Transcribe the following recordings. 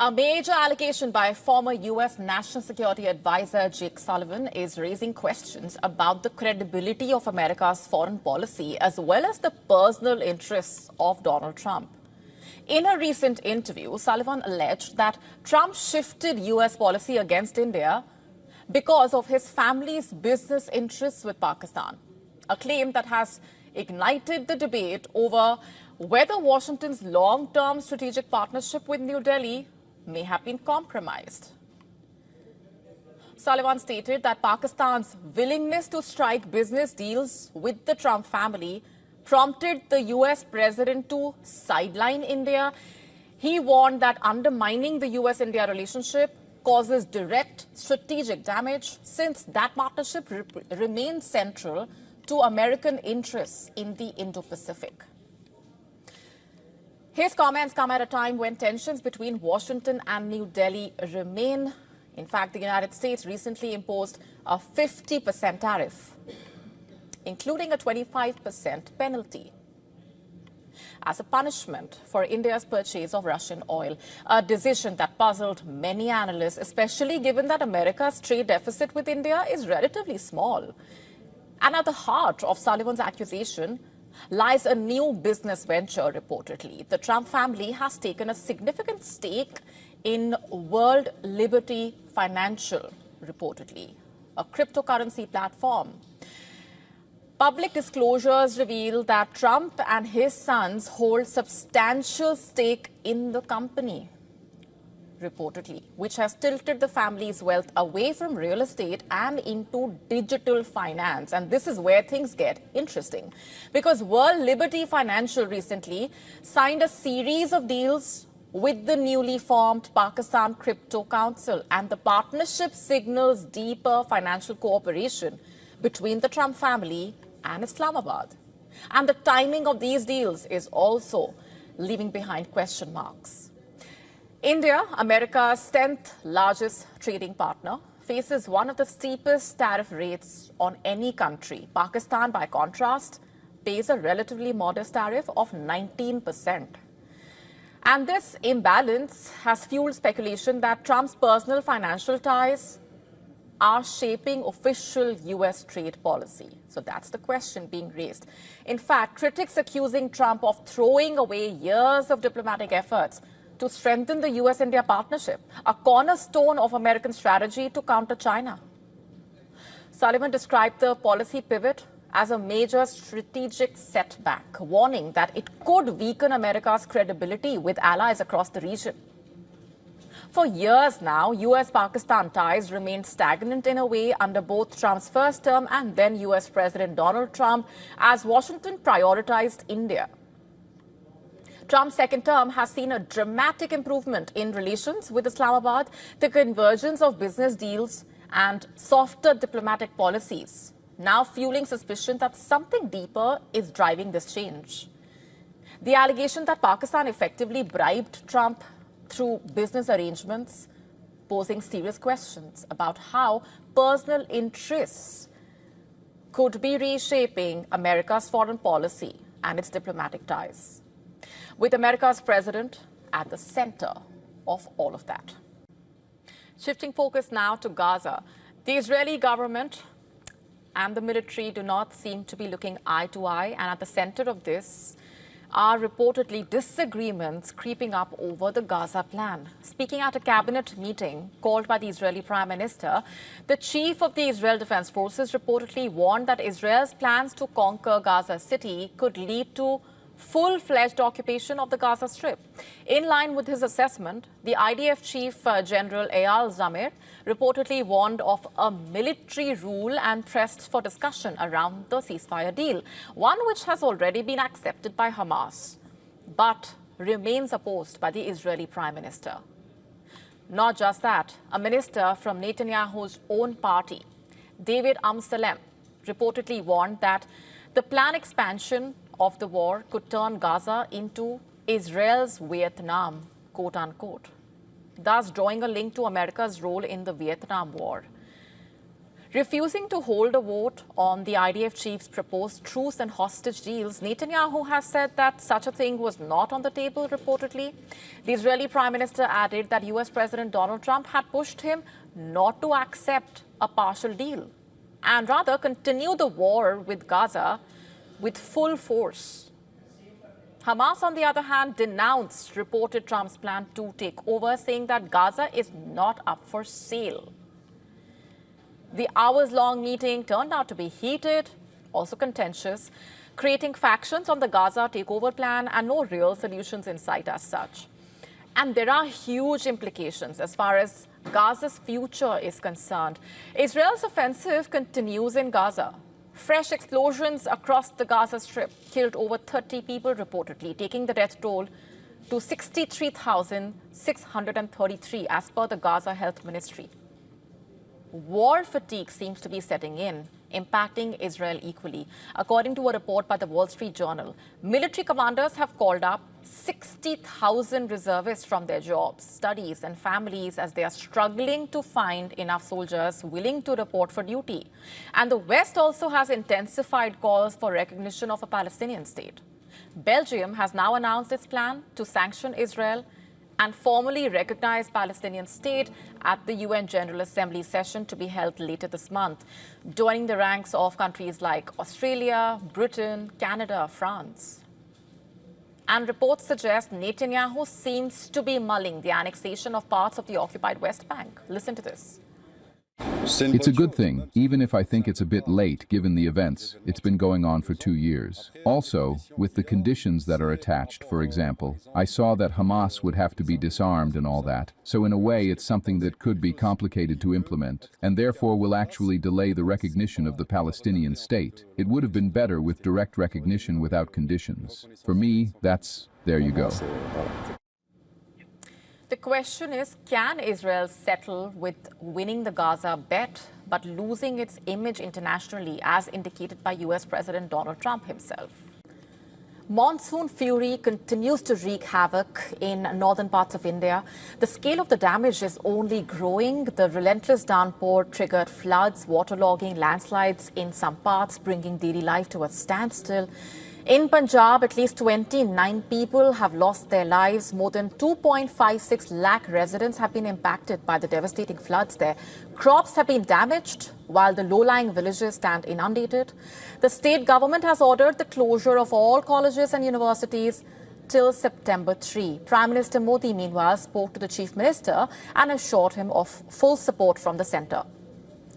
A major allegation by former U.S. National Security Advisor Jake Sullivan is raising questions about the credibility of America's foreign policy as well as the personal interests of Donald Trump. In a recent interview, Sullivan alleged that Trump shifted U.S. policy against India because of his family's business interests with Pakistan, a claim that has ignited the debate over whether Washington's long-term strategic partnership with New Delhi may have been compromised. Sullivan stated that Pakistan's willingness to strike business deals with the Trump family prompted the U.S. president to sideline India. He warned that undermining the U.S.-India relationship causes direct strategic damage since that partnership remains central to American interests in the Indo-Pacific. His comments come at a time when tensions between Washington and New Delhi remain. In fact, the United States recently imposed a 50% tariff, including a 25% penalty, as a punishment for India's purchase of Russian oil, a decision that puzzled many analysts, especially given that America's trade deficit with India is relatively small. And at the heart of Sullivan's accusation lies a new business venture, reportedly. The Trump family has taken a significant stake in World Liberty Financial, reportedly, a cryptocurrency platform. Public disclosures reveal that Trump and his sons hold substantial stake in the company, reportedly, which has tilted the family's wealth away from real estate and into digital finance. And this is where things get interesting, because World Liberty Financial recently signed a series of deals with the newly formed Pakistan Crypto Council, and the partnership signals deeper financial cooperation between the Trump family and Islamabad. And the timing of these deals is also leaving behind question marks. India, America's 10th largest trading partner, faces one of the steepest tariff rates on any country. Pakistan, by contrast, pays a relatively modest tariff of 19%. And this imbalance has fueled speculation that Trump's personal financial ties are shaping official U.S. trade policy. So that's the question being raised. In fact, critics accusing Trump of throwing away years of diplomatic efforts to strengthen the U.S.-India partnership, a cornerstone of American strategy to counter China. Sullivan described the policy pivot as a major strategic setback, warning that it could weaken America's credibility with allies across the region. For years now, U.S.-Pakistan ties remained stagnant in a way under both Trump's first term and then U.S. President Donald Trump, as Washington prioritized India. Trump's second term has seen a dramatic improvement in relations with Islamabad, the convergence of business deals and softer diplomatic policies, now fueling suspicion that something deeper is driving this change. The allegation that Pakistan effectively bribed Trump through business arrangements, posing serious questions about how personal interests could be reshaping America's foreign policy and its diplomatic ties, with America's president at the center of all of that. Shifting focus now to Gaza, the Israeli government and the military do not seem to be looking eye to eye, and at the center of this are reportedly disagreements creeping up over the Gaza plan. Speaking at a cabinet meeting called by the Israeli Prime Minister, the chief of the Israel Defense Forces reportedly warned that Israel's plans to conquer Gaza City could lead to full-fledged occupation of the Gaza Strip. In line with his assessment, the IDF Chief General Eyal Zamir reportedly warned of a military rule and pressed for discussion around the ceasefire deal, one which has already been accepted by Hamas, but remains opposed by the Israeli Prime Minister. Not just that, a minister from Netanyahu's own party, David Amsalem, reportedly warned that the planned expansion of the war could turn Gaza into Israel's Vietnam, quote unquote, thus drawing a link to America's role in the Vietnam War. Refusing to hold a vote on the IDF chief's proposed truce and hostage deals, Netanyahu has said that such a thing was not on the table, reportedly. The Israeli Prime Minister added that US President Donald Trump had pushed him not to accept a partial deal and rather continue the war with Gaza with full force. Hamas, on the other hand, denounced reported Trump's plan to take over, saying that Gaza is not up for sale. The hours-long meeting turned out to be heated, also contentious, creating factions on the Gaza takeover plan and no real solutions in sight as such. And there are huge implications as far as Gaza's future is concerned. Israel's offensive continues in Gaza. Fresh explosions across the Gaza Strip killed over 30 people reportedly, taking the death toll to 63,633 as per the Gaza Health Ministry. War fatigue seems to be setting in, impacting Israel equally. According to a report by the Wall Street Journal, military commanders have called up 60,000 reservists from their jobs, studies and families as they are struggling to find enough soldiers willing to report for duty. And the West also has intensified calls for recognition of a Palestinian state. Belgium has now announced its plan to sanction Israel and formally recognize Palestinian state at the UN General Assembly session to be held later this month, joining the ranks of countries like Australia, Britain, Canada, France. And reports suggest Netanyahu seems to be mulling the annexation of parts of the occupied West Bank. Listen to this. It's a good thing, even if I think it's a bit late given the events. It's been going on for 2 years. Also, with the conditions that are attached, for example, I saw that Hamas would have to be disarmed and all that. So in a way, it's something that could be complicated to implement, and therefore will actually delay the recognition of the Palestinian state. It would have been better with direct recognition without conditions. For me, there you go. The question is, can Israel settle with winning the Gaza bet but losing its image internationally, as indicated by US President Donald Trump himself? Monsoon fury continues to wreak havoc in northern parts of India. The scale of the damage is only growing. The relentless downpour triggered floods, waterlogging, landslides in some parts, bringing daily life to a standstill. In Punjab, at least 29 people have lost their lives. More than 2.56 lakh residents have been impacted by the devastating floods there. Crops have been damaged, while the low-lying villages stand inundated. The state government has ordered the closure of all colleges and universities till September 3. Prime Minister Modi, meanwhile, spoke to the Chief Minister and assured him of full support from the centre.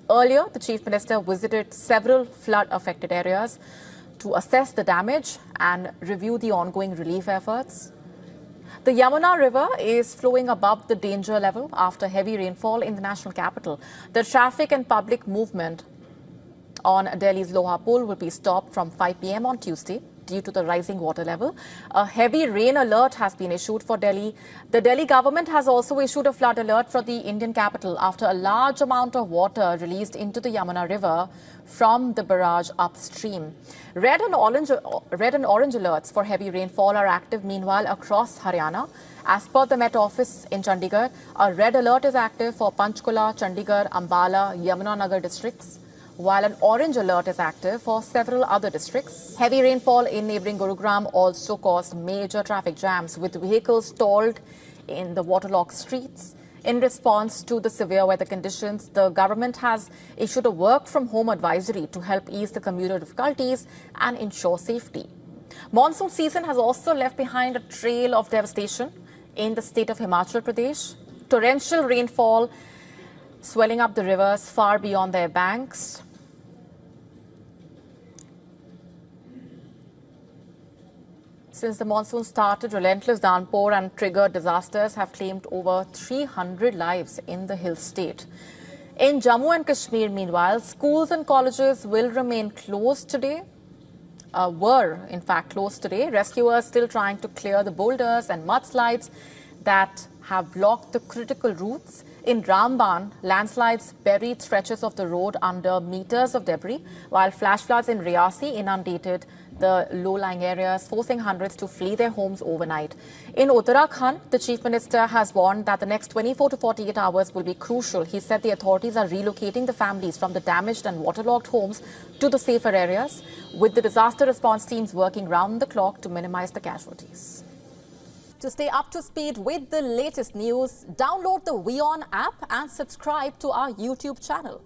Earlier, the Chief Minister visited several flood-affected areas to assess the damage and review the ongoing relief efforts. The Yamuna River is flowing above the danger level after heavy rainfall in the national capital. The traffic and public movement on Delhi's Loha Pul will be stopped from 5 p.m. on Tuesday due to the rising water level. A heavy rain alert has been issued for Delhi. The Delhi government has also issued a flood alert for the Indian capital after a large amount of water released into the Yamuna River from the barrage upstream. Red and orange alerts for heavy rainfall are active meanwhile across Haryana. As per the Met Office in Chandigarh, a red alert is active for Panchkula, Chandigarh, Ambala, Yamunanagar districts, while an orange alert is active for several other districts. Heavy rainfall in neighbouring Gurugram also caused major traffic jams, with vehicles stalled in the waterlogged streets. In response to the severe weather conditions, the government has issued a work-from-home advisory to help ease the commuter difficulties and ensure safety. Monsoon season has also left behind a trail of devastation in the state of Himachal Pradesh. Torrential rainfall swelling up the rivers far beyond their banks. Since the monsoon started, relentless downpour and triggered disasters have claimed over 300 lives in the hill state. In Jammu and Kashmir, meanwhile, schools and colleges will remain closed today. Were in fact closed today. Rescuers still trying to clear the boulders and mudslides that have blocked the critical routes. In Ramban, landslides buried stretches of the road under meters of debris, while flash floods in Riyasi inundated the low-lying areas, forcing hundreds to flee their homes overnight. In Uttarakhand, the Chief Minister has warned that the next 24 to 48 hours will be crucial. He said the authorities are relocating the families from the damaged and waterlogged homes to the safer areas, with the disaster response teams working round the clock to minimize the casualties. To stay up to speed with the latest news, download the WION app and subscribe to our YouTube channel.